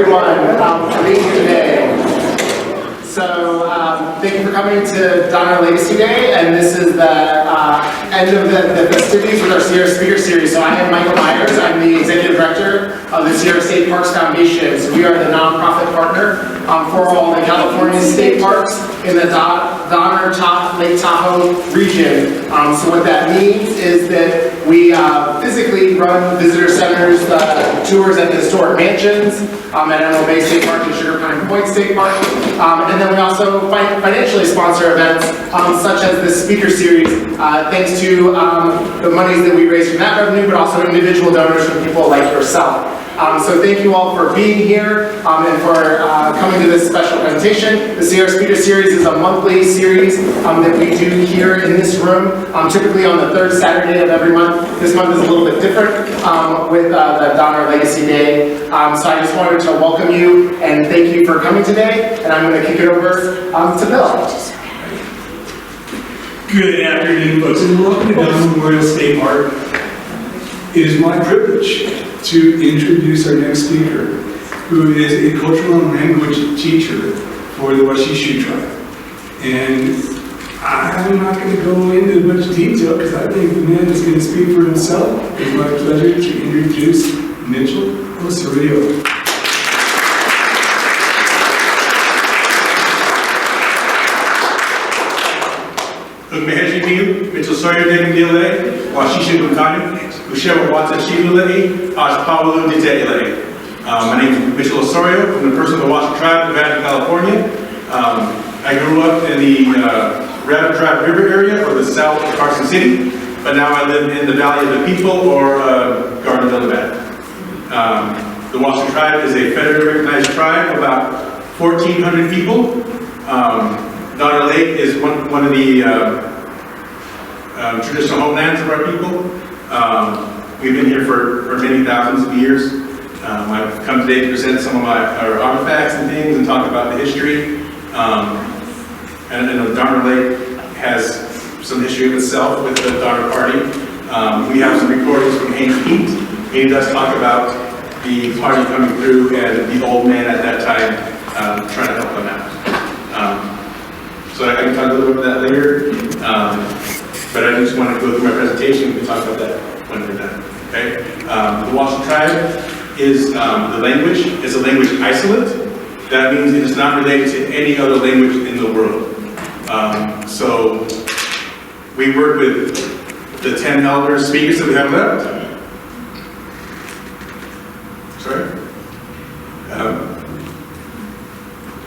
everyone for being here today. So thank you for coming to Donner Legacy Day, and this is the end of the festivities with our Sierra Speaker Series. So I am Michael Myers. I'm the Executive Director of the Sierra State Parks Foundation. So we are the nonprofit partner for all the California state parks in the Donner Lake Tahoe region. So what that means is that we physically run visitor centers, tours at the historic mansions, at Emerald Bay State Park and Sugar Pine Point State Park. And then we also financially sponsor events such as this speaker series, thanks to the monies that we raise from that revenue, but also individual donors from people like yourself. So thank you all for being here and for coming to this special presentation. The Sierra Speaker Series is a monthly series that we do here in this room, typically on the third Saturday of every month. This month is a little bit different with the Donner Legacy Day. So I just wanted to welcome you and thank you for coming today, and I'm going to kick it over to Bill. Good afternoon, folks, and welcome to Donner Memorial State Park. It is my privilege to introduce our next speaker, who is a cultural and language teacher for the Washoe tribe. And I'm not going to go into much detail because I think the man is going to speak for himself. It's my pleasure to introduce Mitchell Osorio. Mehejibiu, Mitchell Osorio Dele, Washisha Gutani, Ushewa Watson Shibulei, Ash Paulu Dite. My name is Mitchell Osorio. I'm the person of the Washoe tribe of Nevada, California. I grew up in the Rabbit Drive River area, or the south of Carson City, but now I live in the Valley of the People, or Gardnerville, Nevada. The Washoe tribe is a federally recognized tribe of about 1,400 people. Donner Lake is one of the traditional homelands of our people. We've been here for many thousands of years. I've come today to present some of our artifacts and things and talk about the history. And Donner Lake has some history of itself with the Donner Party. We have some recordings from Hank Pete. He does talk about the party coming through and the old man at that time trying to help them out. So I can talk a little bit about that later, but I just want to go through my presentation. We can talk about that when we're done. Okay. The Washoe tribe is the language is a language isolate. That means it is not related to any other language in the world. So we work with the 10 elder speakers that we have left. Sorry.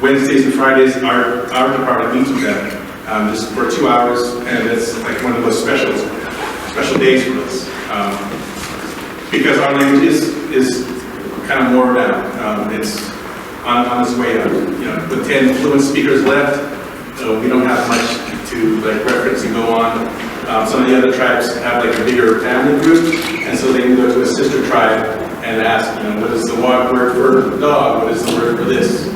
Wednesdays and Fridays, our department meets with them just for 2 hours, and it's like one of the most special days for us because our language is kind of more down. It's on its way up. You know, with 10 fluent speakers left, we don't have much to like reference and go on. Some of the other tribes have like a bigger family group, and so they can go to a sister tribe and ask, you know, what is the word for dog? What is the word for this?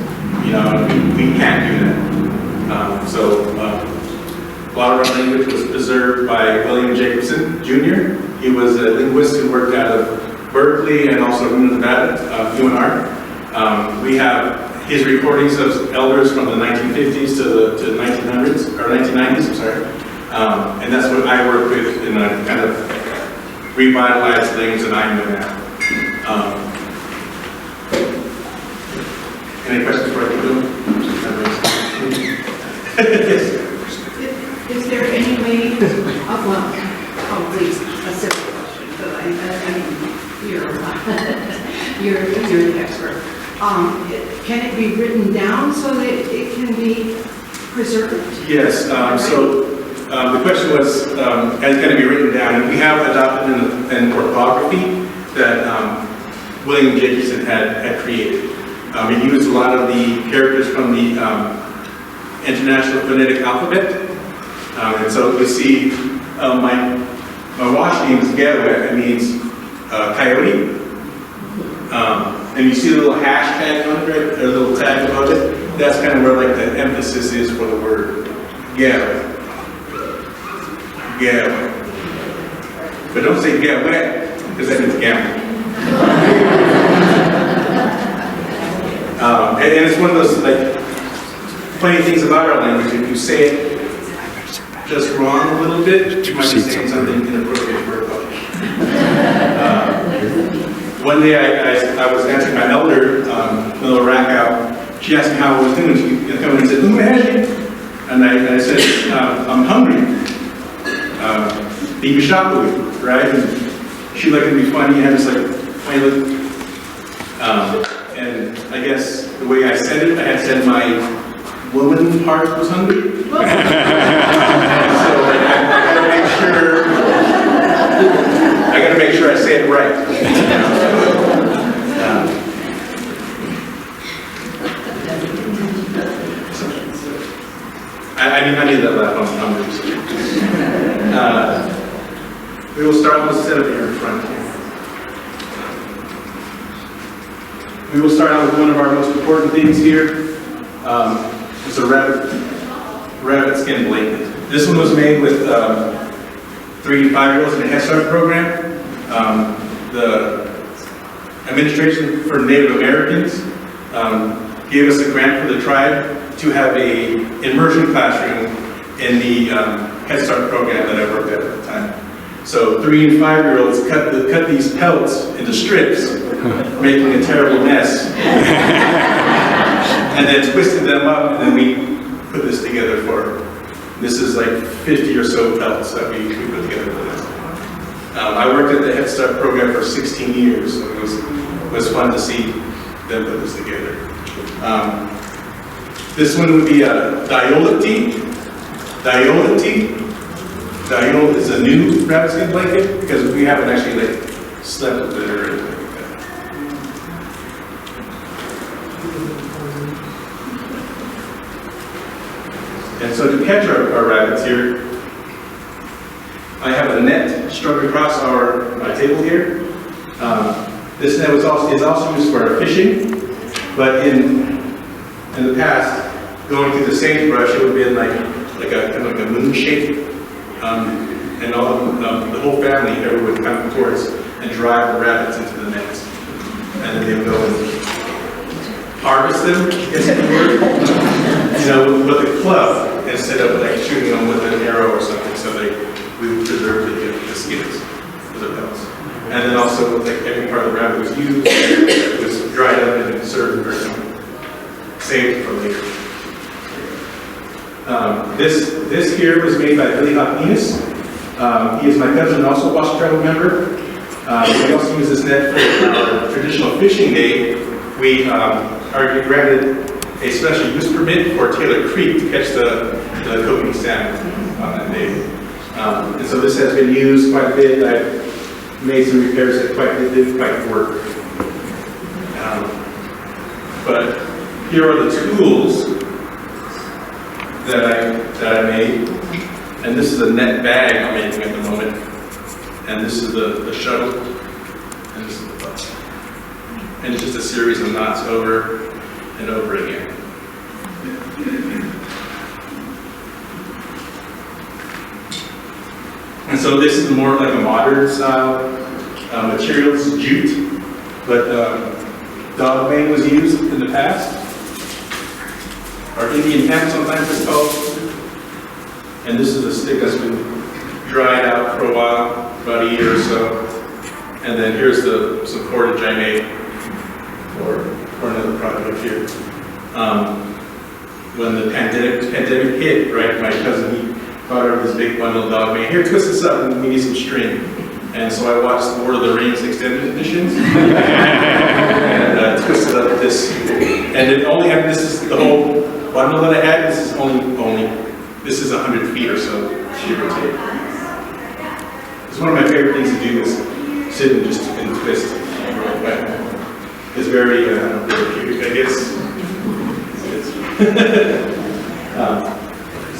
You know, we can't do that. So a lot of our language was preserved by William Jacobson, Jr. He was a linguist who worked out of Berkeley and also in Nevada, UNR. We have his recordings of elders from the 1950s to the 1900s, or 1990s, I'm sorry. And that's what I work with in a kind of revitalized language that I know now. Any questions before I keep going? Yes. Is there any way, please, a simple question, but I mean, you're the expert. Can it be written down so that it can be preserved? Yes, so the question was, can it be written down? And we have adopted an orthography that William Jacobson had created. He used a lot of the characters from the International Phonetic Alphabet. And so you see my Washoe name is Gewek. It means coyote. And you see the little hashtag on it, right? Or a little tag above it. That's kind of where like the emphasis is for the word Gewek. Gewek. But don't say Gewek, because that means gamble. And it's one of those like funny things about our language. If you say it just wrong a little bit, you might be saying something inappropriate for a public. One day I was answering my elder, Miller Rackow. She asked me how I was doing. She came in and said, and I said, I'm hungry. Right? And she looked at me funny and had this like funny look. And I guess the way I said it, I had said my woman part was hungry. So like, I gotta make sure I say it right. I need that laugh on numbers. We will start with a set up here in front. We will start out with one of our most important things here. It's a rabbit skin blanket. This one was made with 3 to 5-year-olds in a Head Start program. The Administration for Native Americans gave us a grant for the tribe to have a immersion classroom in the Head Start program that I worked at the time. So 3 and 5-year-olds cut these pelts into strips, making a terrible mess, and then twisted them up, and then we put this together for. This is like 50 or so pelts that we put together for this. I worked at the Head Start program for 16 years, so it was fun to see them put this together. This one would be a Diola tea. Diola is a new rabbit skin blanket because we haven't actually like slept with it or anything like that. And so to catch our rabbits here, I have a net strung across my table here. This net is also used for fishing, but in the past, going through the sagebrush, it would be like a moon shape, and all the whole family, everyone would come towards and drive the rabbits into the nets, and then they would go and harvest them, is the word, with a club instead of like shooting them with an arrow or something. So we would preserve the skins for the pelts, and then also like every part of the rabbit was used, it was dried up and served or saved for later. This here was made by Billy Hopkins. He is my cousin and also a Washoe member. We also use this net for our traditional fishing day. We are granted a special use permit for Taylor Creek to catch the kokanee salmon on that day. And so this has been used quite a bit. I've made some repairs that didn't quite work. But here are the tools that I made, and this is a net bag I'm making at the moment, and this is the shuttle, and this is the bus, and it's just a series of knots over and over again. And so this is more like a modern style material. This is jute, but dog mane was used in the past. Or Indian hemp sometimes it's called. And this is a stick that's been dried out for a while, about a year or so. And then here's some cordage I made for another project here. When the pandemic hit, right, my cousin, he brought over this big bundle of dog mane. Here, twist this up and we need some string. And so I watched Lord of the Rings extended editions and twisted up this. And it only had, this is the whole bundle that I had. This is this is 100 feet or so, sheer or take. It's one of my favorite things to do is sit and just twist. It's very cute, I guess.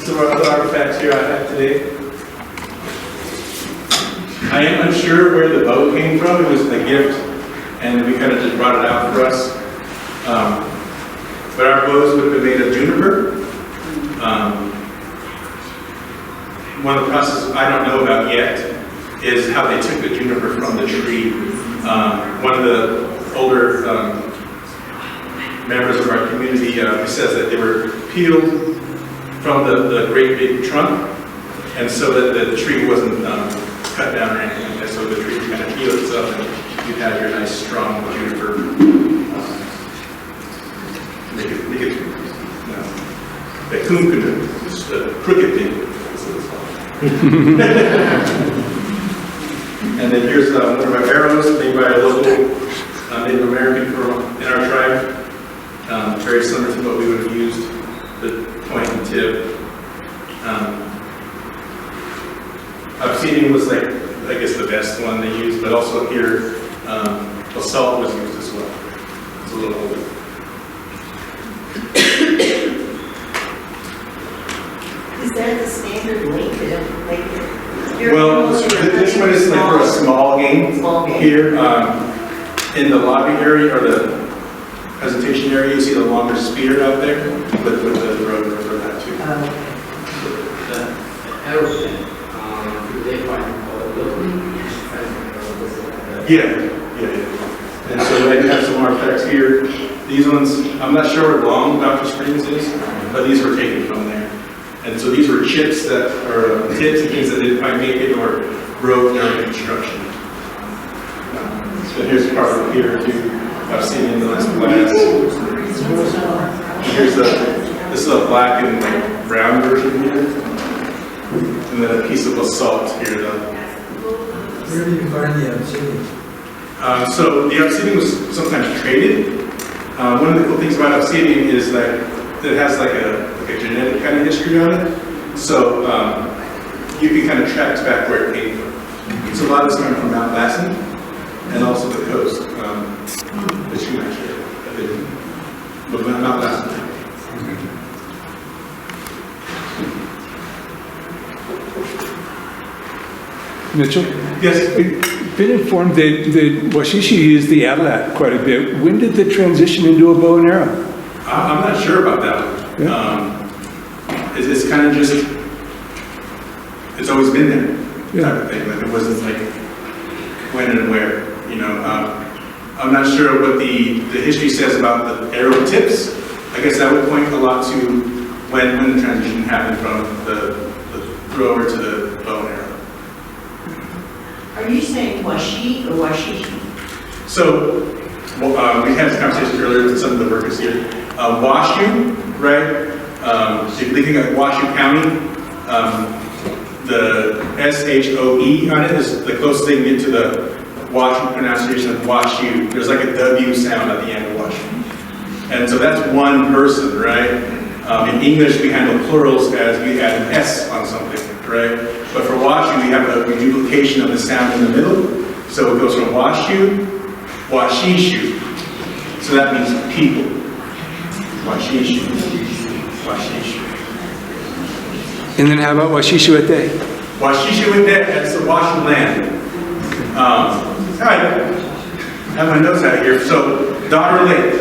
Some other artifacts here I have today. I am unsure where the bow came from. It was a gift, and we kind of just brought it out for us. But our bows would have been made of juniper. One of the processes I don't know about yet is how they took the juniper from the tree. One of the older members of our community, he says that they were peeled from the great big trunk, and so that the tree wasn't cut down or anything like that, so the tree kind of healed itself, and you have your nice strong juniper. Make it the kunkunu, the crooked thing. And then here's one of our arrows made by a local Native American in our tribe. Very similar to what we would have used, the point and tip. Obsidian was like, I guess, the best one they used, but also here, basalt was used as well. It's a little older. Is that the standard length? Well, this one is like for a small game. Small game. Here, in the lobby area, or the presentation area, you see the longer spear out there with the rope for that too. Yeah. And so I do have some artifacts here. These ones, I'm not sure what long Dr. Springs is, but these were taken from there. And so these were chips that are tips and things that didn't quite make it or broke during construction. So here's part of here too. I've seen in the last class. Here's this is a black and like brown version here. And then a piece of basalt here though. Where do you find the obsidian? So the obsidian was sometimes traded. One of the cool things about obsidian is that it has like a genetic kind of history on it. So you can kind of trace back where it came from. So a lot of this coming from Mount Lassen and also the coast. The Chumash area. But Mount Lassen. Mitchell? Yes. Been informed that Washishi used the atlat quite a bit. When did the transition into a bow and arrow? I'm not sure about that one. Yeah. It's kind of just, it's always been there, Yeah. type of thing. Like it wasn't like when and where, you know. I'm not sure what the history says about the arrow tips. I guess that would point a lot to when the transition happened from the thrower to the bow and arrow. Are you saying washi or washishi? So, we had this conversation earlier with some of the workers here. Washoe, right? So if you think of Washoe County, the S-H-O-E on it is the closest thing you get to the Washoe pronunciation of Washoe. There's like a W sound at the end of Washoe. And so that's one person, right? In English, we handle plurals as we add an S on something, right? But for Washoe, we have a duplication of the sound in the middle. So it goes from Washoe, Washishu. So that means people. Washishu. Washishu. And then how about Washishuete? Washishuete, that's the Washoe land. All right, I have my notes out here. So, Daughter Lake.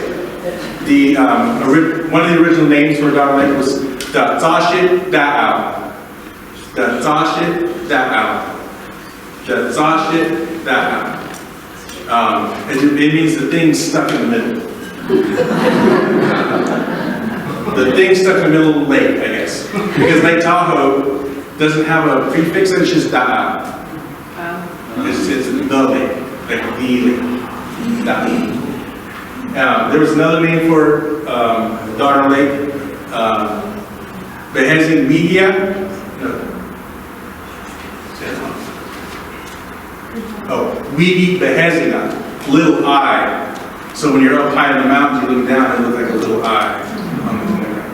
One of the original names for Daughter Lake was the Zashit Da'au. The Zashit Da'au. The Zashit Da'au. It means the thing stuck in the middle. The thing stuck in the middle of the lake, I guess. Because Lake Tahoe doesn't have a prefix, it's just Da'au. It's the lake, like the lake. Da'au. There was another name for Daughter Lake, Behezing Media. Oh, Weedy Behezina, little eye. So when you're up high in the mountains, you look down and it looks like a little eye on the ground.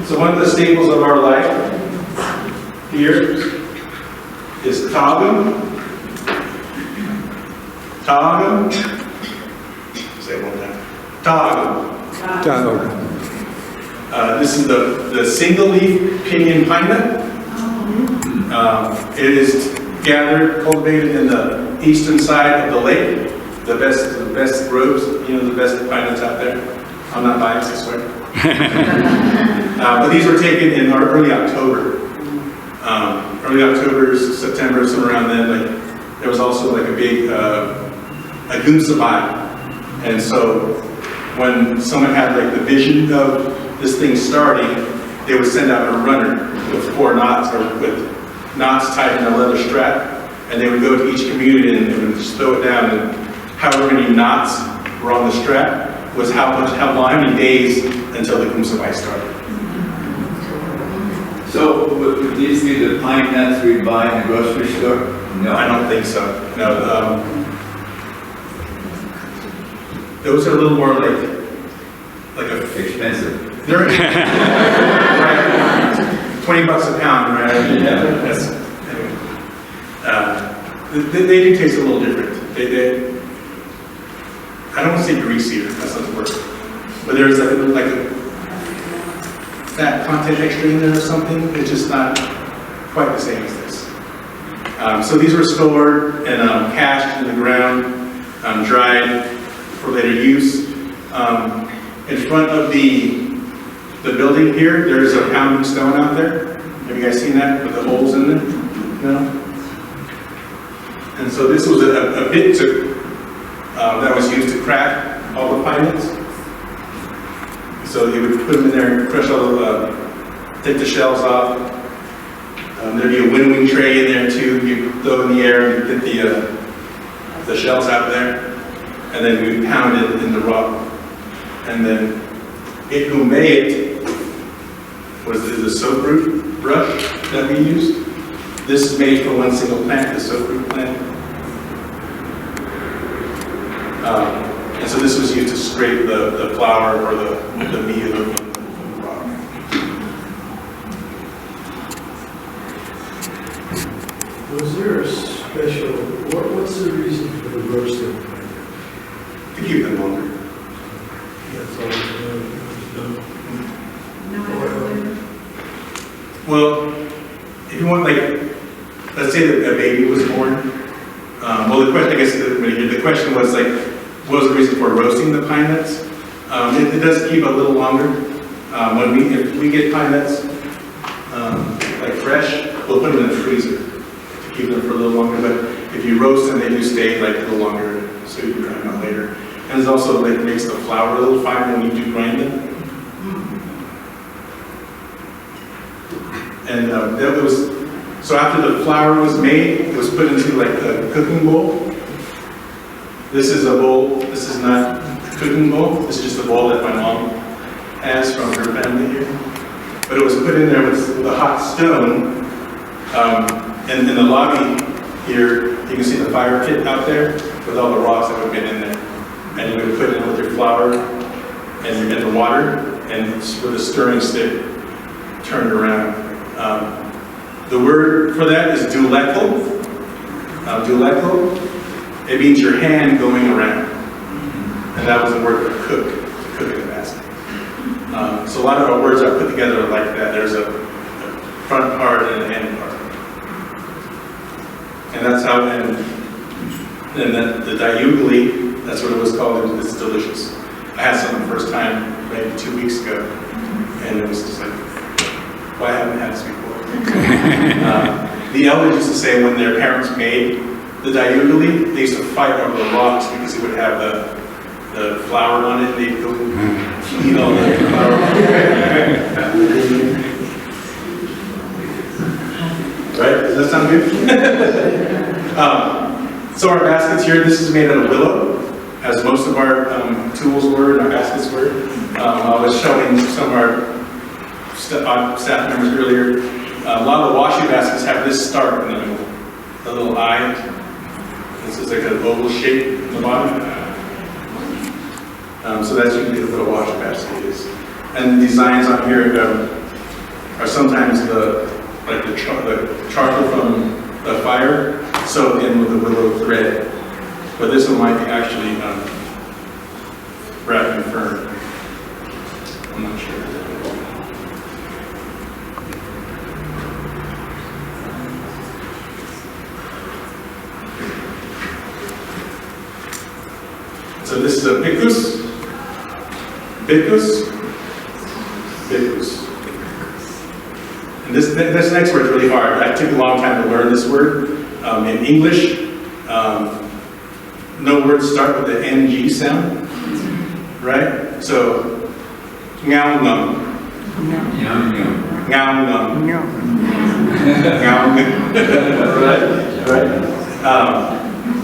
So one of the staples of our life here is Tagum. Tagum. Say it one time. Tagum. This is the single leaf pinyon pine nut. It is gathered, cultivated in the eastern side of the lake. The best groves, the best pine nuts out there. I'm not biased, I swear. But these were taken in early October. early October, September, somewhere around then, like, there was also like a big, a goon sabai. And so when someone had like the vision of this thing starting, they would send out a runner with 4 knots or with knots tied in a leather strap, and they would go to each community and they would just throw it down, and however many knots were on the strap was how many days until the Kumsabai started. So would these be the pine nuts we buy in the grocery store? No, I don't think so. No, those are a little more like a Expensive. They're right, $20 a pound, right? Yeah. That's, anyway. They do taste a little different. They I don't want to say greasy, that's not the word, but there's like a fat content extra in there or something. It's just not quite the same as this. So these were stored and cached in the ground, dried for later use. In front of the building here, there's a pounding stone out there. Have you guys seen that with the holes in it? No? And so this was a pit that was used to crack all the pine nuts. So you would put them in there and crush all the, take the shells off. There'd be a winnowing tray in there too. You throw in the air and get the shells out there. And then we pound it in the rock. And then it who made it was the soap root brush that we used. This is made from one single plant, the soap root plant. And so this was used to scrape the flour or the meat of the rock. Was there a special, what's the reason for the roasting? To keep them longer. That's all it's done. No, I don't. Well, if you want, like, let's say that a baby was born. Well, the question, I guess, the question was like, what was the reason for roasting the pine nuts? It does keep a little longer. If we get pine nuts, like fresh, we'll put them in the freezer to keep them for a little longer. But if you roast them, they do stay like a little longer, so you can grind them out later. And it also like makes the flour a little finer when you do grind them. And that was, so after the flour was made, it was put into like a cooking bowl. This is a bowl, this is not a cooking bowl, this is just a bowl that my mom has from her family here. But it was put in there with a hot stone. And in the lobby here, you can see the fire pit out there with all the rocks that would have been in there. And you would put it in with your flour and the water, and with a stirring stick, turn it around. The word for that is duleko. Duleko, it means your hand going around. And that was the word for cook, to cook in the basket. So a lot of our words are put together like that. There's a front part and an end part. And that's how, and then the diugly, that's what it was called. It's delicious. I had some the first time, maybe 2 weeks ago, and it was just like, why haven't I had this before? The elders used to say when their parents made the diugly, they used to fight over the rocks because it would have the flour on it. They'd go eat all the flour. Right? Does that sound good? So our baskets here, this is made out of willow, as most of our tools were and our baskets were. I was showing some of our staff members earlier. A lot of the Washoe baskets have this star in the middle, a little eye. This is like an oval shape in the bottom. So that's usually what a Washoe basket is. And the designs on here are sometimes the charcoal from the fire soaked in with the willow thread. But this one might be actually wrapped in fern. I'm not sure. So this is a picus. And This next word is really hard. I took a long time to learn this word. In English, no words start with the NG sound, right? So, ngao ngum. Yum, yum. Ngao ngum. Ngao ngum. Right?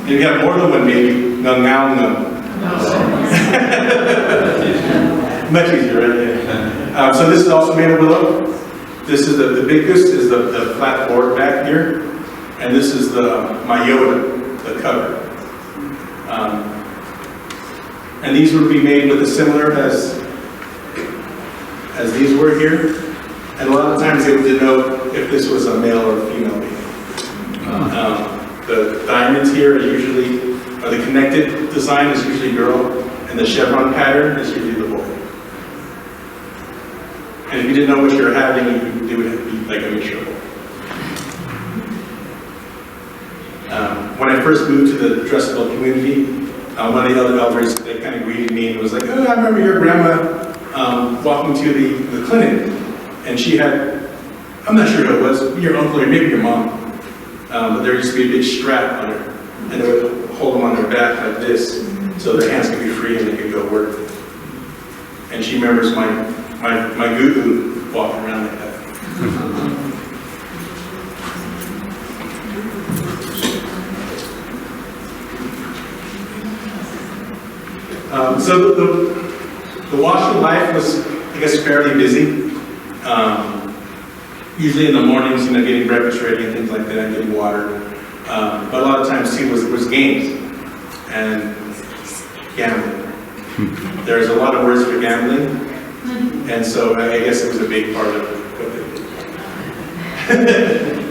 If you have more than one baby, ngao ngum. Much easier, right? Yeah. So this is also made of willow. This is the biggest is the flat board back here, and this is my Yoda, the cover. And these would be made with a similar as these were here, and a lot of times they would denote if this was a male or female baby. The diamonds here are the connected design is usually girl, and the chevron pattern is usually the boy. And if you didn't know what you were having, it would be like a mixture. When I first moved to the Dressville community, one of the other elders, they kind of greeted me and was like, "Oh, I remember your grandma walking to the clinic, and she had, I'm not sure who it was, your uncle or maybe your mom, but there used to be a big strap on her, and they would hold them on their back like this, so their hands could be free and they could go work." And she remembers my goo-goo walking around like that. So the Washoe life was, I guess, fairly busy. Usually in the mornings, getting breakfast ready and things like that, getting water. But a lot of times too was games and gambling. There's a lot of words for gambling, and so I guess it was a big part of what they did.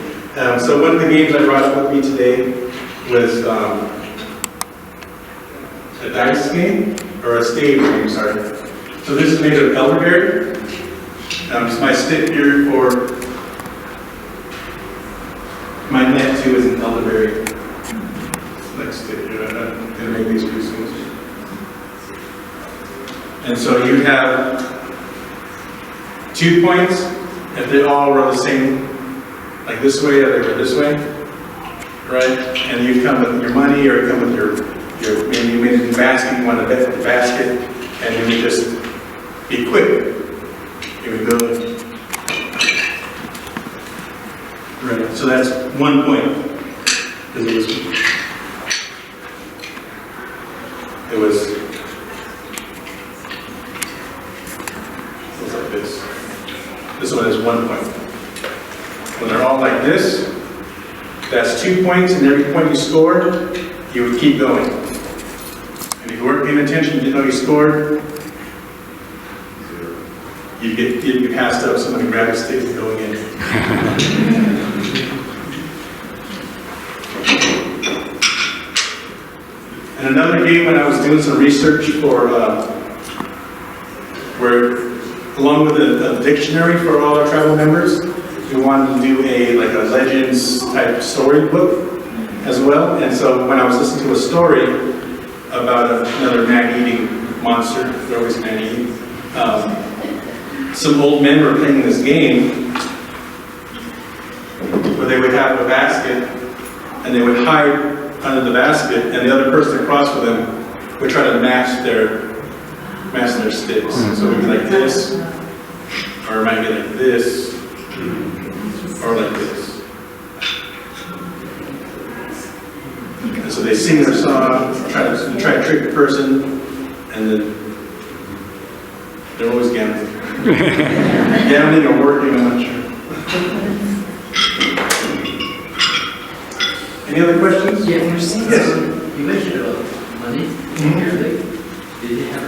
So one of the games I brought with me today was a dice game, or a stage game, sorry. So this is made of elderberry. It's my stick here for my net too is an elderberry. Like stick here, I'm gonna make these pieces. And so you have 2 points if they all were the same, like this way or they were this way, right? And you come with your money or you come with your maybe you made a new basket, you want to bet the basket, and then you just be quick. Here we go. Right, so that's 1 point. It was like this. This one is 1 point. When they're all like this, that's 2 points, and every point you scored, you would keep going. And if you weren't paying attention, you didn't know you scored, you'd get passed up, somebody grab a stick and go again. And another game when I was doing some research for, where along with a dictionary for all our tribal members, we wanted to do a legends type storybook as well. And so when I was listening to a story about another man-eating monster, they're always man-eating, some old men were playing this game where they would have a basket and they would hide under the basket, and the other person across with them would try to match their sticks. So it would be like this, or it might be like this, or like this. And so they sing their song, try to trick the person, and then they're always gambling. Gambling or working, I'm not sure. Any other questions? Yeah, Yes. You mentioned about money. Did you have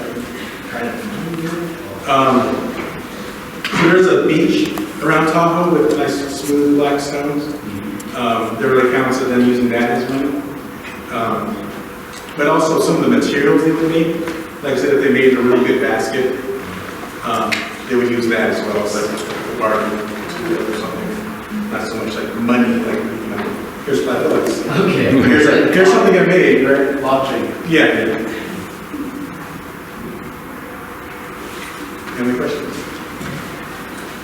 kind of money? So there's a beach around Tahoe with nice smooth black stones. There really counts of them using that as money. But also some of the materials they would make. Like I said, if they made a really good basket, they would use that as well as like a bargain or something. Not so much like money, like, here's $5. Okay. Here's something I made, right? Watching. Yeah. Any questions?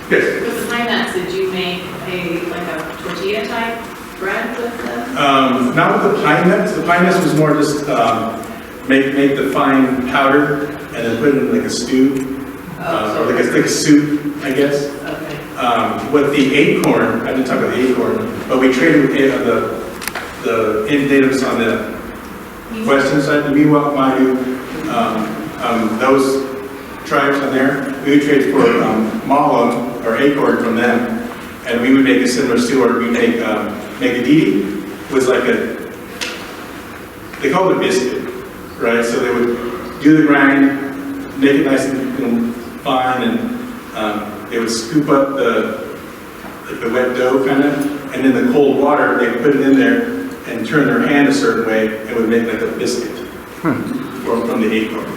Yes. With the pine nuts, did you make Not with the pine nuts. The pine nuts was more just make the fine powder and then put it in like a stew, or like a soup, I guess. Okay. With the acorn, I didn't talk about the acorn, but we traded with the natives on the western side, the Miwok, Mayu, those tribes on there. We would trade for malum or acorn from them, and we would make a similar stew, or we make megadidi was like they called it a biscuit, right? So they would do the grind, make it nice and fine, and they would scoop up the wet dough kind of, and in the cold water, they put it in there and turn their hand a certain way, and would make like a biscuit from the acorn.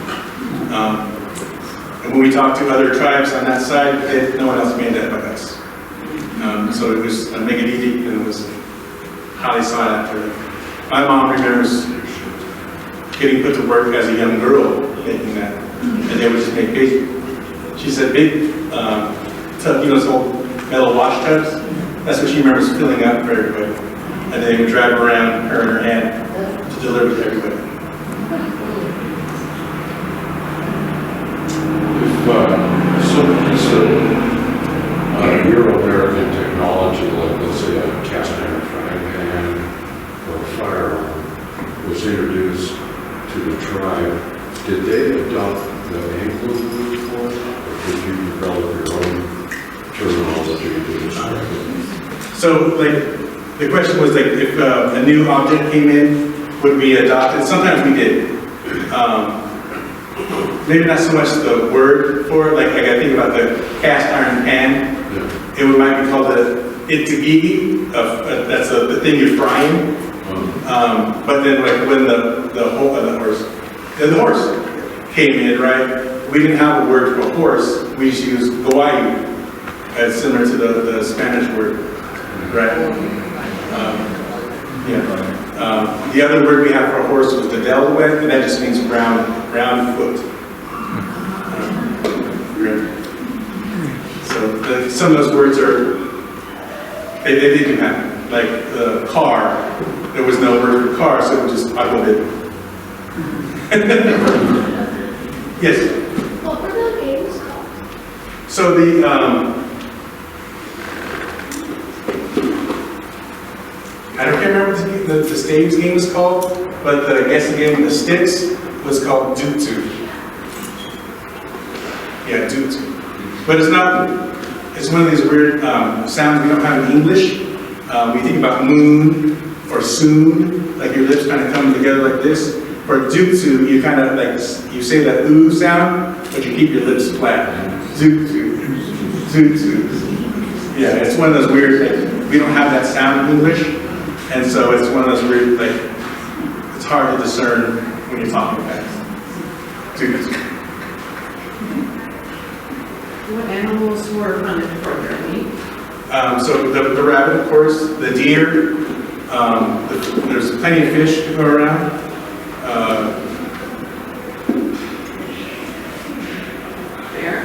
And when we talked to other tribes on that side, no one else made that but us. So it was a megadidi, and it was highly sought after. My mom remembers getting put to work as a young girl making that, and they would just make big. She said big tub, those old metal wash tubs. That's what she remembers filling up for everybody, and they would drive around her in her hand to deliver to everybody. If somebody's a Euro-American technology, like let's say a cast iron frying pan or a firearm, was introduced to the tribe, did they adopt the Anglo word for it, or did you develop your own terminology to describe it? So, like, the question was like, if a new object came in, would we adopt it? Sometimes we did. Maybe not so much the word for it, like I think about the cast iron pan. Yeah. It might be called the itagigi, that's the thing you're frying. But then like when the horse came in, right, we didn't have a word for horse, we just used goayu, as similar to the Spanish word, right? The other word we have for a horse was the delaware, and that just means round foot. So some of those words they can happen. Like the car, there was no word for car, so it was just automobile. Yes? What were the games called? So I don't remember what the stage game was called, but the guessing game with the sticks was called Dutu. Yeah, Dutu. But it's one of these weird sounds we don't have in English. We think about moon or soon, like your lips kind of come together like this. For Dutu, you kind of like, you say that ooh sound, but you keep your lips flat. Dutu, Dutu. Yeah, it's one of those weird things. We don't have that sound in English. And so it's one of those weird, like, it's hard to discern when you're talking fast. Dutu. What animals were hunted for their meat? So the rabbit, of course, the deer, there's plenty of fish to go around. Bear?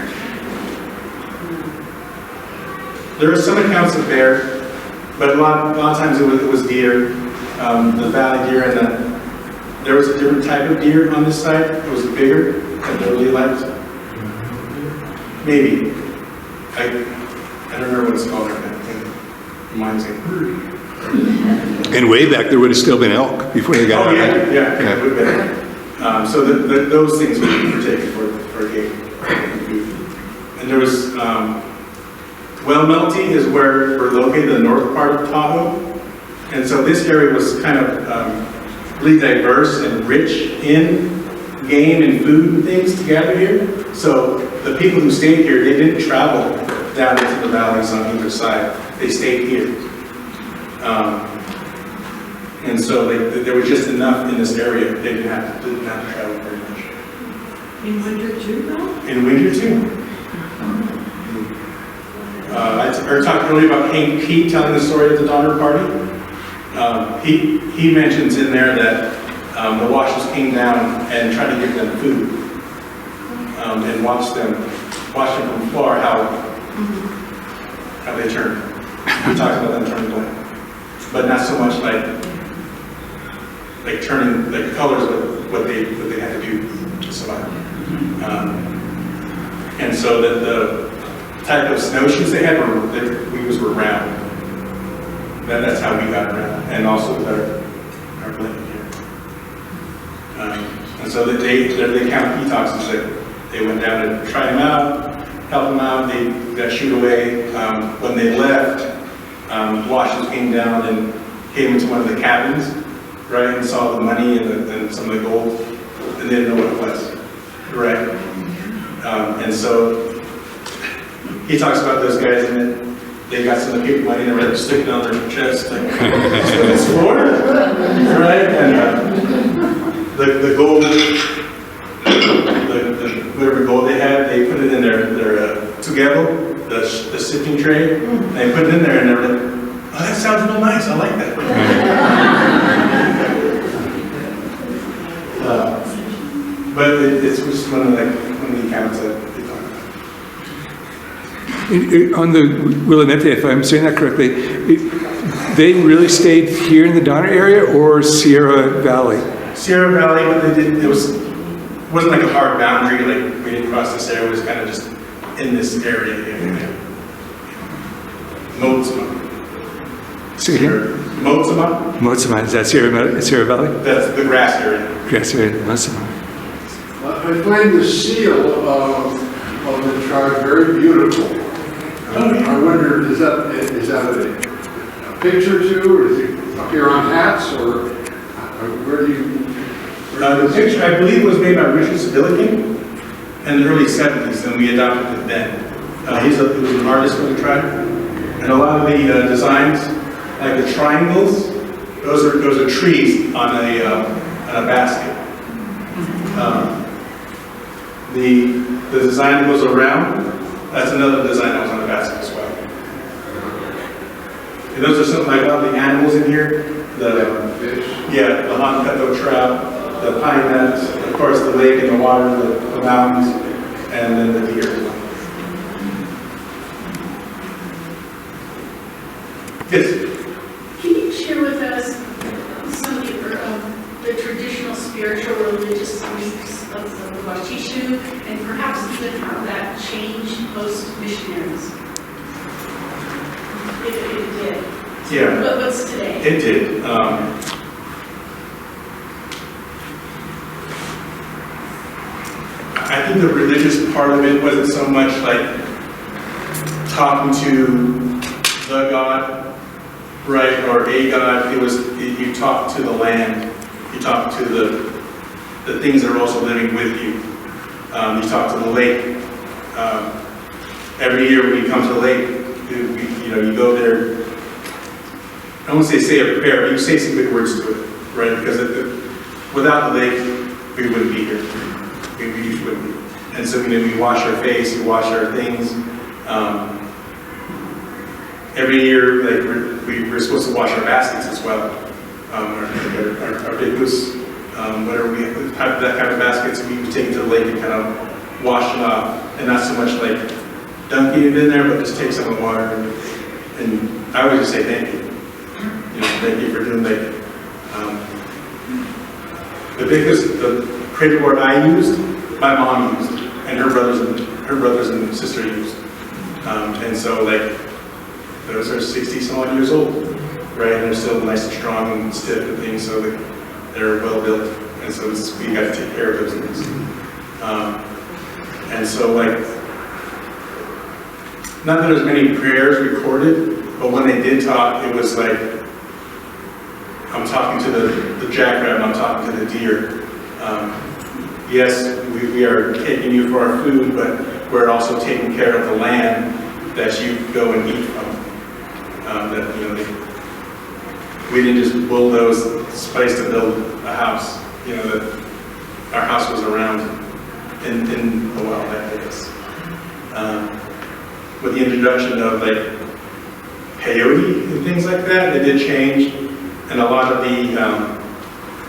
There are some accounts of bear, but a lot of times it was deer, the valley deer, and there was a different type of deer on this side. It was bigger that they really liked. Maybe. I don't remember what it's called right now. Reminds me. And way back there would have still been elk before they got Oh, out. yeah, it would have been. So those things were taken for game. And there was, Well Melty is where we're located, the north part of Tahoe. And so this area was kind of really diverse and rich in game and food and things to gather here. So the people who stayed here, they didn't travel down into the valleys on either side. They stayed here. And so there was just enough in this area. They didn't have to travel very much. In winter too, though? In winter too. I talked earlier about Hank Pete telling the story of the Donner Party. He mentions in there that the Washoes came down and tried to give them food and watch them from afar how they turned. He talks about them turning black, but not so much like like turning, like colors of what they had to do to survive. And so that the type of snowshoes they had we used were round. That's how we got around, and also with our blanket here. And so that they count heat toxins that they went down and tried them out, helped them out. They got shooed away. When they left, Washoe came down and came into one of the cabins, right, and saw the money and some of the gold, and they didn't know what it was, right? And so he talks about those guys, and then they got some of the paper money and they were sticking on their chest, like, it's Florida, right? And the gold, whatever gold they had, they put it in their together, the sifting tray, and they put it in there, and they're like, oh, that sounds real nice, I like that. But it's just one of the accounts that they talk about. On the Willamette, if I'm saying that correctly, they really stayed here in the Donner area or Sierra Valley? Sierra Valley, but it wasn't like a hard boundary, like we didn't cross this area, it was kind of just in this area. Motsama. Say again? Motsama? Motsama, is that Sierra Valley? That's the grass area. Grass area, Motsama. I find the seal of the tribe very beautiful. I wonder, is that a picture too, or does it appear on hats, or where do you? The picture, I believe, was made by Richard Sibilican in the early 70s, and we adopted it then. He was an artist for the tribe, and a lot of the designs, like the triangles, those are trees on a basket. The design that goes around, that's another design that was on the basket as well. And those are something like a lot of the animals in here. The fish. Yeah, the honeypetto trout, the pine nuts, of course the lake and the water, the mountains, and then the deer. Yes? Can you share with us some of the traditional spiritual religious beliefs of the Washoe, and perhaps even how that changed post-missionaries? If it did. Yeah. But what's today? It did. I think the religious part of it wasn't so much like talking to the God, right, or a God. It was, you talk to the land, you talk to the things that are also living with you. You talk to the lake. Every year when you come to the lake, you go there. I won't say a prayer, but you say some good words to it, right? Because without the lake, we wouldn't be here. We usually wouldn't be. And so we wash our face, we wash our things. Every year, like we're supposed to wash our baskets as well. Our big goose, whatever we have that kind of baskets, we take it to the lake and kind of wash them off, and not so much like dunking it in there, but just take some of the water. And I always just say thank you. Thank you for doing that. The cradle board I used, my mom used, and her brothers and sister used. And so like those are 60 some odd years old, right? And they're still nice and strong and stiff and things, so they're well built. And so we got to take care of those things. And so like, not that there's many prayers recorded, but when they did talk, it was like, I'm talking to the jackrabbit, I'm talking to the deer. Yes, we are taking you for our food, but we're also taking care of the land that you go and eat from. We didn't just bulldoze this place to build a house. That our house was around in the wild, I guess. With the introduction of like peyote and things like that, it did change. And a lot of the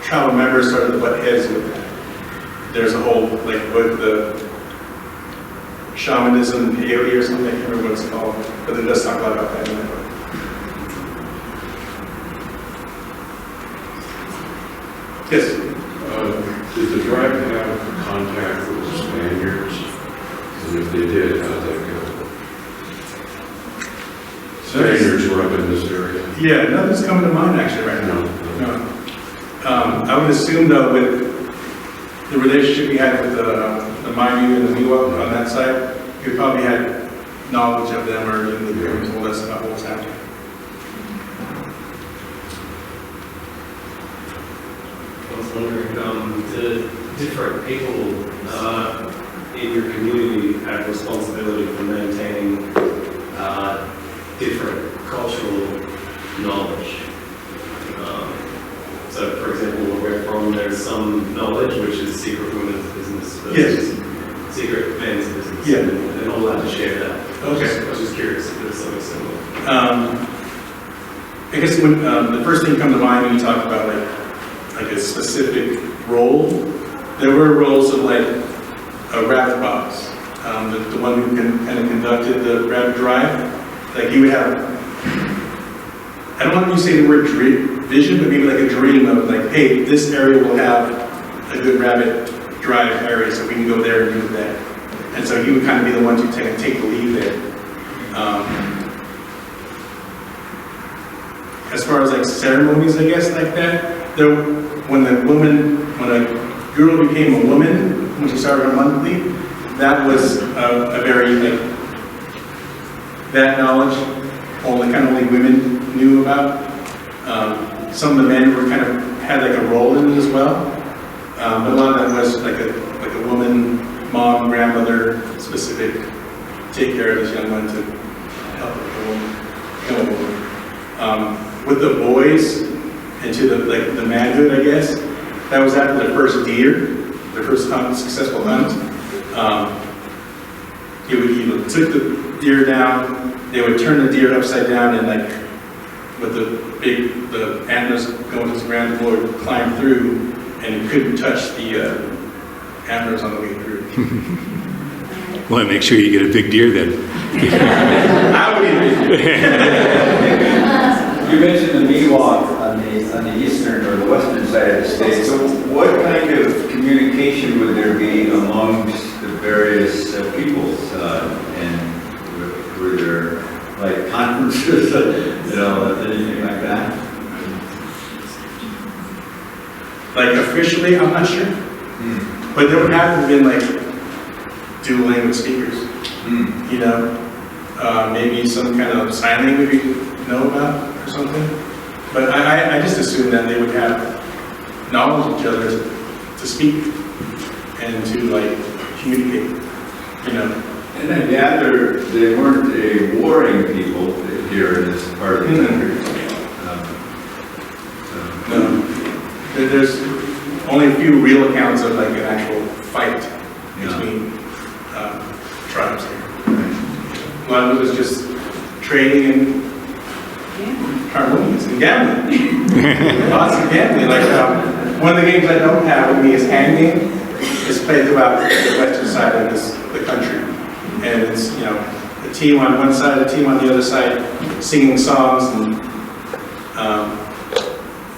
tribal members started to butt heads with that. There's a whole, like, with the shamanism, peyote or something, I can't remember what it's called, but it does talk a lot about that in that book. Yes. Did the tribe have contact with the Spaniards? And if they did, how did that go? Spaniards were up in this area. Yeah, nothing's coming to mind actually right now. No. I would assume though with the relationship we had with the Mayu and the Miwok on that side, we probably had knowledge of them or even the parents told us about what was happening. I was wondering, the different people in your community have responsibility for maintaining different cultural knowledge. So, for example, where we're from, there's some knowledge which is secret women's business versus secret men's business. Yeah. They're not allowed to share that. Okay. I was just curious if there's something similar. I guess when the first thing come to mind when you talk about like a specific role, there were roles of like a rabbit box, the one who kind of conducted the rabbit drive. Like he would have, I don't want to say the word vision, but maybe like a dream of like, hey, this area will have a good rabbit drive area, so we can go there and do that. And so he would kind of be the one to take the lead there. As far as like ceremonies, I guess, like that, when a girl became a woman, when she started her monthly, that was a very, like, that knowledge only women knew about. Some of the men were kind of, had like a role in it as well. But a lot of that was like a woman, mom, grandmother, specific, take care of this young one to help the woman, become a woman. With the boys, into the manhood, I guess, that was after the first deer, the first hunt, successful hunt. He would took the deer down, they would turn the deer upside down and like, with the antlers going to the ground, the boy would climb through and he couldn't touch the antlers on the way through. Well, make sure you get a big deer then. I would You mentioned the Miwok on the eastern or the western side of the state. So what kind of communication would there be amongst the various peoples? And were there like conferences, anything like that? Like officially, I'm not sure. But there would have to have been like dual language speakers. You know, maybe some kind of sign language we know about or something. But I just assumed that they would have knowledge of each other to speak and to like communicate, you know. And I gather they weren't a warring people here in this part of the country. No. There's only a few real accounts of like an actual fight between tribes here. A lot of it was just trading and harmonies and gambling. Lots of gambling. Like one of the games I don't have with me is hand game. It's played throughout the western side of the country. And it's, you know, a team on one side, a team on the other side, singing songs, and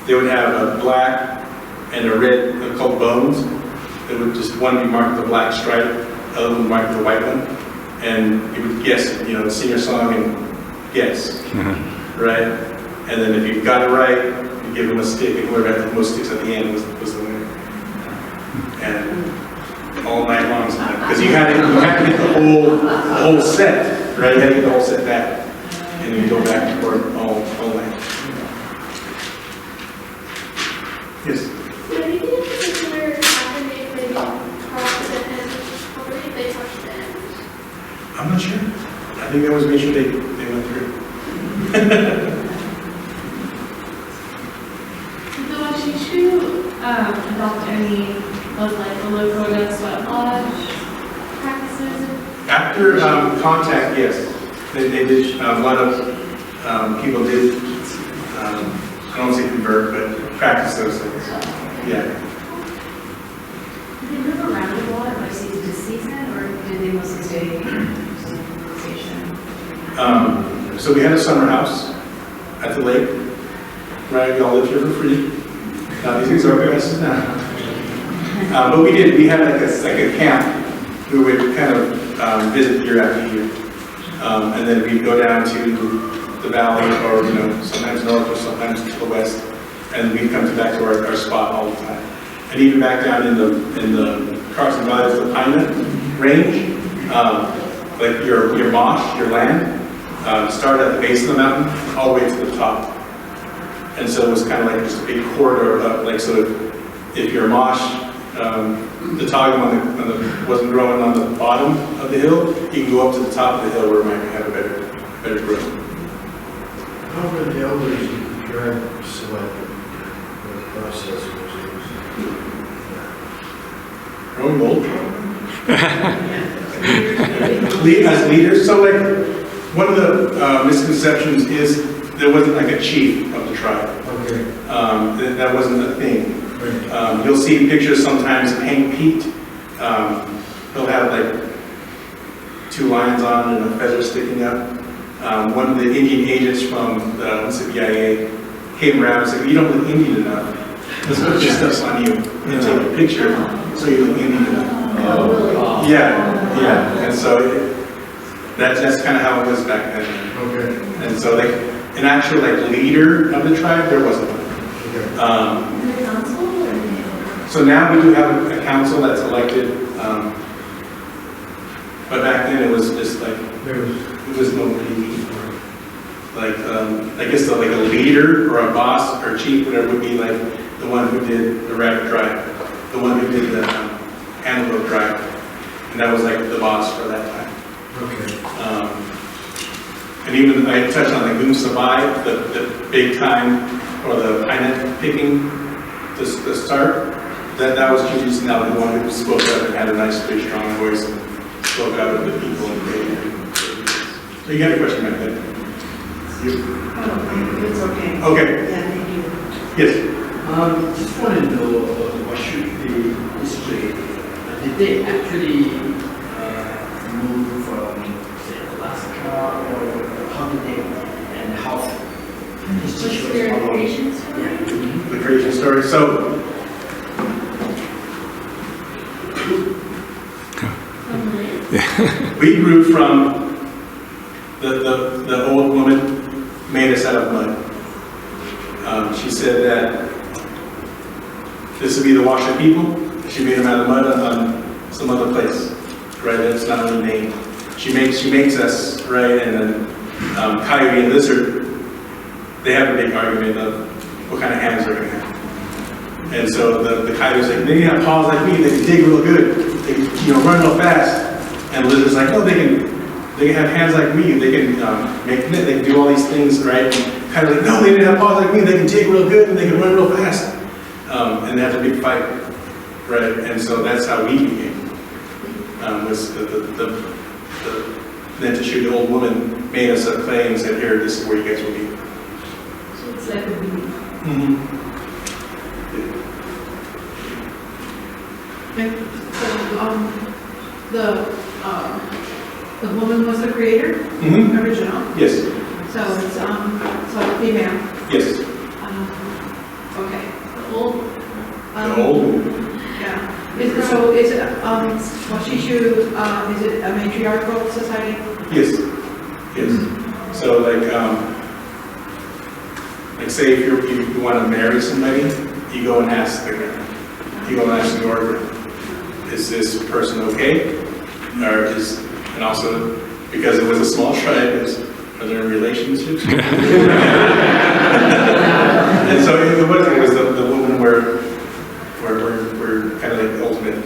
they would have a black and a red, they're called bones. They would just, one would be marked with a black stripe, the other one marked with a white one. And you would guess, you know, sing your song and guess, right? And then if you got it right, you give them a stick, and whoever had the most sticks at the end was the winner. And all night long, because you had to get the whole set, right? You had to get the whole set back, and then you go back and forth all night. Yes. Would it be a particular pattern if they crossed the end, or if they touched the end? I'm not sure. I think that was make sure they went through. Did the Washoe adopt any of like the Lakota sweat lodge practices? After contact, yes. They did, a lot of people did, I don't want to say convert, but practice those things. Yeah. Did they move around a lot, like season to season, or did they mostly stay in station? So we had a summer house at the lake, right? We all lived here for free. No, these things are aggressive now. But we had like a camp. We would kind of visit year after year. And then we'd go down to the valley, or sometimes north or sometimes to the west, and we'd come back to our spot all the time. And even back down in the Carson Valley, the Pine Range, like your mosh, your land, started at the base of the mountain all the way to the top. And so it was kind of like just a big corridor up, like so if your mosh, the togum wasn't growing on the bottom of the hill, you can go up to the top of the hill where it might have a better growth. How were the elders in the tribe selected? What process was Growing old. As leaders, so like one of the misconceptions is there wasn't like a chief of the tribe. Okay. That wasn't a thing. Right. You'll see pictures sometimes of Hank Pete. He'll have like 2 lions on and a feather sticking up. One of the Indian agents from the BIA came around and said, "You don't look Indian enough. Let's put this stuff on you and take a picture so you look Indian enough." Oh. Yeah. And so that's kind of how it was back then. Okay. And so like an actual like leader of the tribe, there wasn't one. So now we do have a council that's elected, but back then it was just like it was nobody. Like I guess like a leader or a boss or chief, whatever, would be like the one who did the rabbit drive, the one who did the antelope drive, and that was like the boss for that time. Okay. And even I touched on the Goom Sabai, the big time, or the pine picking to start. That was Jesus now the one who spoke up and had a nice, big, strong voice and spoke out with the people and prayed. So you got a question right there? Oh, it's okay. Okay. Yeah, thank you. Yes. Just want to know what should be history. Did they actually move from, say, Alaska, or how did they, and how history was followed? Creation story? Yeah. The creation story. So we grew from the old woman made us out of mud. She said that this would be the Washoe people. She made them out of mud on some other place, right? That's not really named. She makes us, right? And then coyote and lizard, they have a big argument of what kind of hands they're going to have. And so the coyote's like, they can have paws like me. They can dig real good. They can run real fast. And the lizard's like, no, they can have hands like me. They can make knit. They can do all these things, right? And kind of like, no, they didn't have paws like me. They can dig real good and they can run real fast. And they have a big fight, right? And so that's how we became. Was the then to shoot the old woman made us a clay and said, here, this is where you guys will be. So it's like a belief. Mm-hmm. The woman was the creator, Mm-hmm. original, Yes. so it's, so female. Yes. Okay. The old. The old. Yeah. So is it, Washoe, is it a matriarchal society? Yes. Yes. So like say if you want to marry somebody, you go and ask the guy. You go and ask the order. Is this person okay? Or and also because it was a small tribe, are there relationships? And so it was the woman where kind of like the ultimate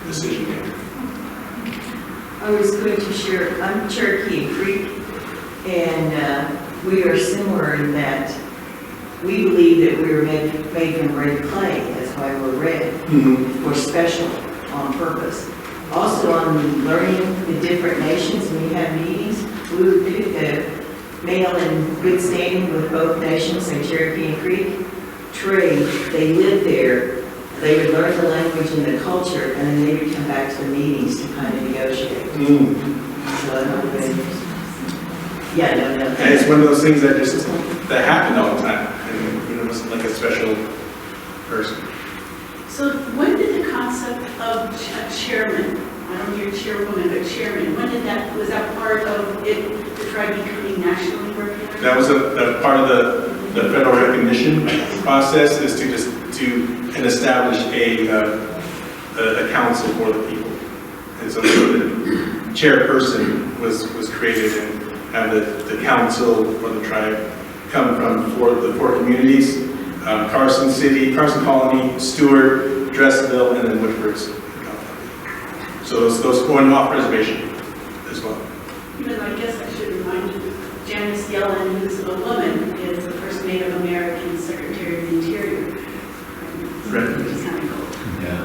decision maker. I was going to share, I'm Cherokee Creek, and we are similar in that we believe that we were made from red clay. That's why we're red. Mm-hmm. We're special on purpose. Also, on learning the different nations, when you have meetings, we would pick the male in good standing with both nations, like Cherokee and Creek, trade. They lived there. They would learn the language and the culture, and then they would come back to the meetings to kind of negotiate. So, yeah, no. And it's one of those things that happen all the time. And it wasn't like a special person. So when did the concept of a chairman, I don't hear chairwoman, but chairman, when did that, was that part of it, the tribe becoming nationally recognized? That was a part of the federal recognition process, is to establish a council for the people. And so the chairperson was created, and have the council for the tribe come from the four communities, Carson City, Carson Colony, Stewart, Dressville, and then Woodford's. So those going off reservation as well. Even I guess I should remind you, Janice Yellen, who's a woman, is the first Native American Secretary of the Interior. Right. Which is kind of cool. Yeah.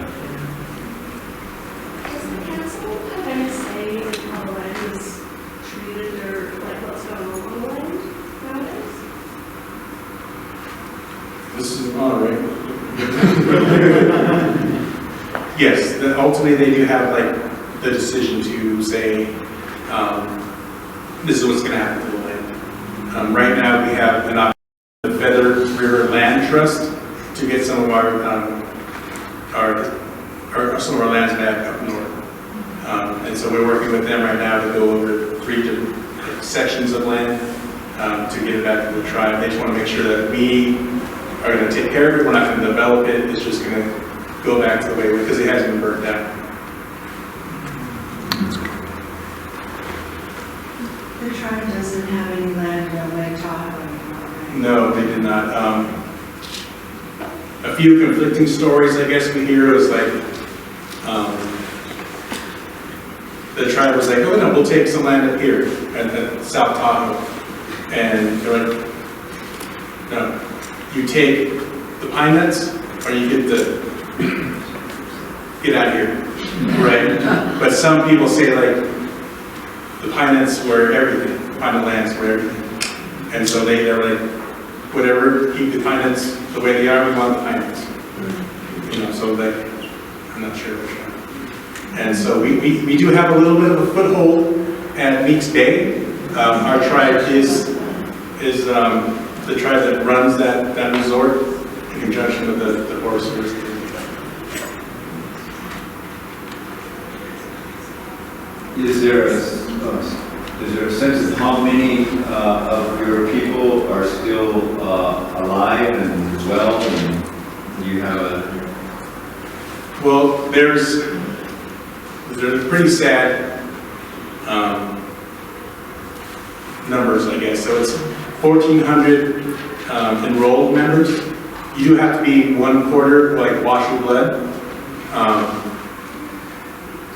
Does the council have any say in how the land is treated or like what's going on the land nowadays? This is on, right? Yes, ultimately they do have like the decision to say, this is what's going to happen to the land. Right now we have an option with the Feather River Land Trust to get some of some of our lands back up north. And so we're working with them right now to go over 3 different sections of land to get it back to the tribe. They just want to make sure that we are going to take care of it. We're not going to develop it. It's just going to go back to the way, because it hasn't been burnt down. The tribe doesn't have any land on Lake Tahoe anymore, right? No, they did not. A few conflicting stories, I guess, we hear is like, the tribe was like, oh no, we'll take some land up here at South Tahoe. And they're like, no, you take the pine nuts or you get out of here, right? But some people say like, the pine nuts were everything, pine lands were everything. And so they're like, whatever, keep the pine nuts the way they are, we want the pine nuts. You know, so that, I'm not sure which one. And so we do have a little bit of a foothold at Meeks Bay. Our tribe is the tribe that runs that resort in conjunction with the Forest Service. Is there a sense of how many of your people are still alive and well, and you have a... Well, there's pretty sad numbers, I guess. So it's 1,400 enrolled members. You do have to be 1/4 like Washoe blood.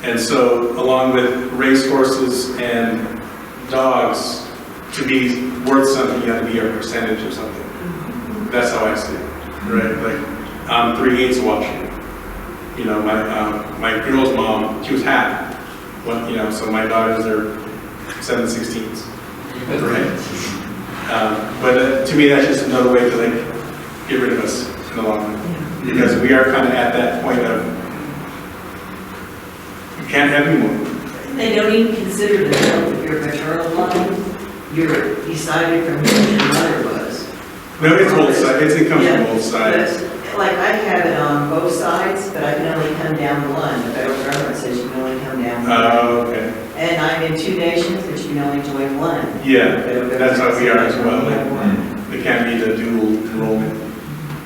And so, along with racehorses and dogs, to be worth something, you have to be a percentage of something. That's how I see it, right? Like, I'm 3/8 Washoe. You know, my girl's mom, she was half. Well, you know, so my daughters are 7/16, right? But to me, that's just another way to like get rid of us in the long run, because we are kind of at that point of can't have any more. They don't even consider themselves if your maternal line, you're decided from who your mother was. No, it's both sides. It comes from both But, sides. like, I have it on both sides, but I can only come down one. The federal government says you can only come down one. Oh, okay. And I'm in 2 nations, but you can only join one. Yeah, The federal that's how we are as well. government says you can only have one. It can't be the dual enrollment.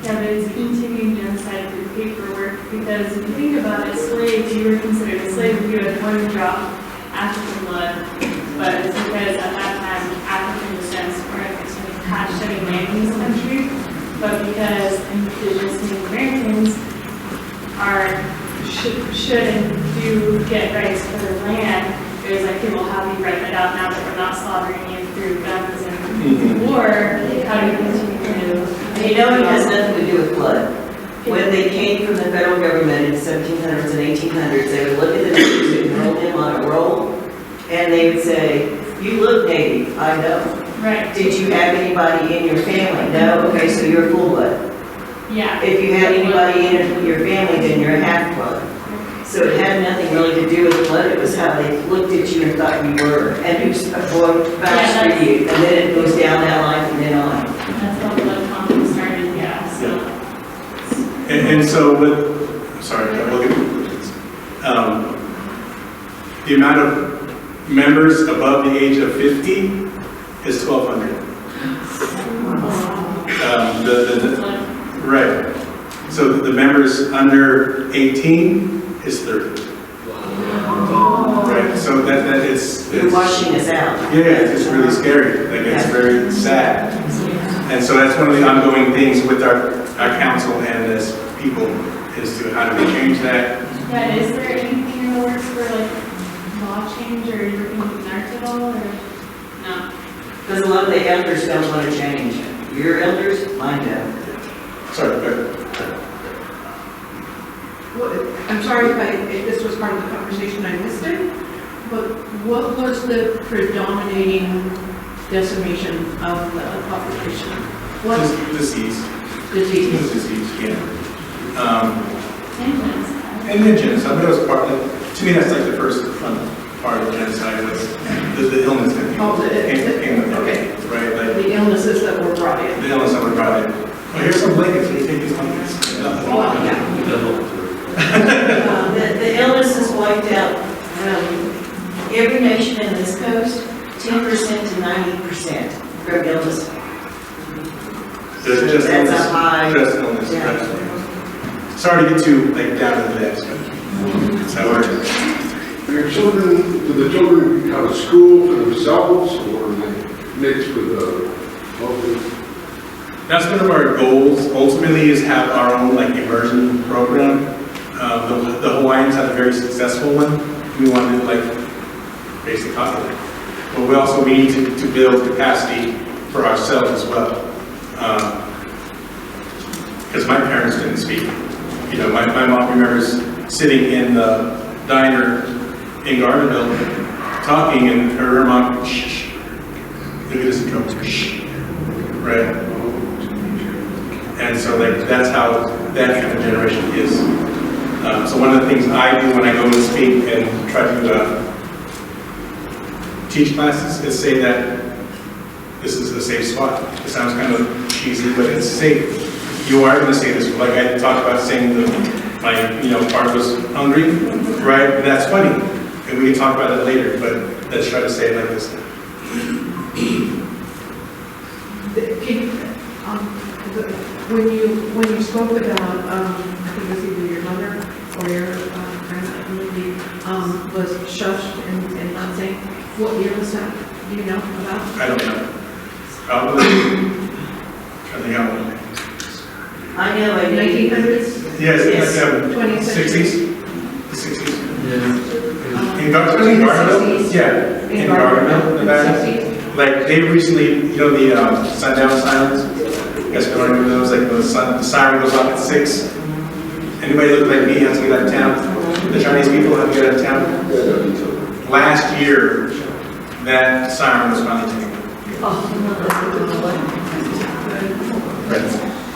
Yeah, but it's continuing genocide through paperwork, because if you think about it, slaves, you were considered a slave if you had 1 drop African blood, but it's because at that time African descents weren't attached to any land in this country, but because indigenous Native Americans should and do get rights for their land, it was like, okay, well, how do you write that out now that we're not slaughtering you through guns and war? How do you continue to... You know, it has nothing to do with blood. When they came from the federal government in the 1700s and 1800s, they would look at the natives and enroll them on a roll, and they would say, you look native, I know. Right. Did you have anybody in your family? No? Okay, so you're full blood. Yeah. If you had anybody in your family, then you're half blood. So it had nothing really to do with blood, it was how they looked at you and thought you were, and who's vouched for you, and then it goes down that line from then on. That's how blood conflict started, yeah, so. And so with, sorry, the amount of members above the age of 50 is 1,200. Right. So the members under 18 is 30. Right. So that it's You're washing us out. yeah, it's really scary. Like it's very sad. And so that's one of the ongoing things with our council and as people is to how do we change that? Yeah, is there anything in the works for like law change or you're looking with NARC at all or no? Because a lot of the elders don't want to change. Your elders, mine don't. Sorry, go ahead. I'm sorry if this was part of the conversation, I missed it, but what was the predominating decimation of the population? What's Disease. disease? Yeah. And genocide, but it was part of, to me, that's like the first part of genocide was the illness that came with it, okay. right? Like The illnesses that were brought in. the illness that were brought in. Oh, here's some blankets, can you take these blankets? Well, yeah. The illnesses wiped out every nation in this coast, 10% to 90% from illness. Just That's illness. a high. Just illness. Yeah. Right. Sorry to get too like down to the depths, but that's how it works. Your children, do the children have a school for themselves, or are they mixed with locals? That's one of our goals. Ultimately, is have our own like immersion program. The Hawaiians had a very successful one. We want to do like basic hockey, but we need to build capacity for ourselves as well. Because my parents didn't speak. You know, my mom remembers sitting in the diner in Gardenville talking, and her mom, shh, look at this drum, shh, right? And so like that's how that kind of generation is. So one of the things I do when I go and speak and try to teach classes is say that this is a safe spot. It sounds kind of cheesy, but it's safe. You are going to say this, like I talked about saying my part was hungry, right? And that's funny, and we can talk about it later. But let's try to say it like this. When you spoke about, I think it was either your mother or your grandmother, was shushed and not saying, what year was that? Do you know about? I don't know. Probably. I think I don't know. I know in 1900s? Yes, like 20th 60s. The 60s. In Gardenville? Yeah. In Gardenville, Nevada. Like they recently, the sundown sirens. You guys can remember those? Like the siren goes off at 6. Anybody look like me has to get out of town? The Chinese people have to get out of town. Last year, that siren was finally taken.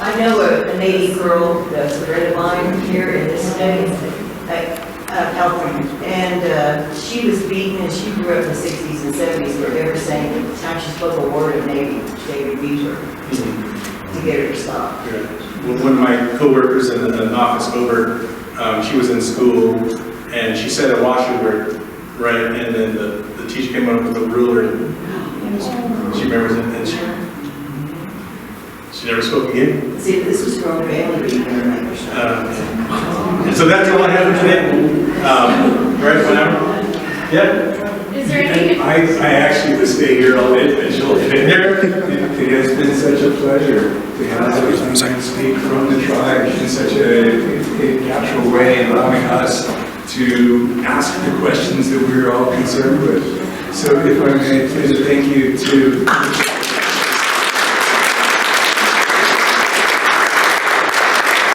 I know a Navy girl that's a friend of mine here in this state, California, and she was beaten, and she grew up in the 60s and 70s where they were saying that the time she spoke a word of Navy, they would beat her to get her to stop. One of my coworkers in an office over, she was in school, and she said a Washoe word, right? And then the teacher came up with a ruler, and she remembers it, and she never spoke again. See, this was from family being and so that's all I have for today. Right, whatever. Yeah. Is there any? I actually would stay here all day, Mitchell. It has been such a pleasure to have someone speak from the tribe in such a natural way, allowing us to ask the questions that we're all concerned with. So if I may, please thank you to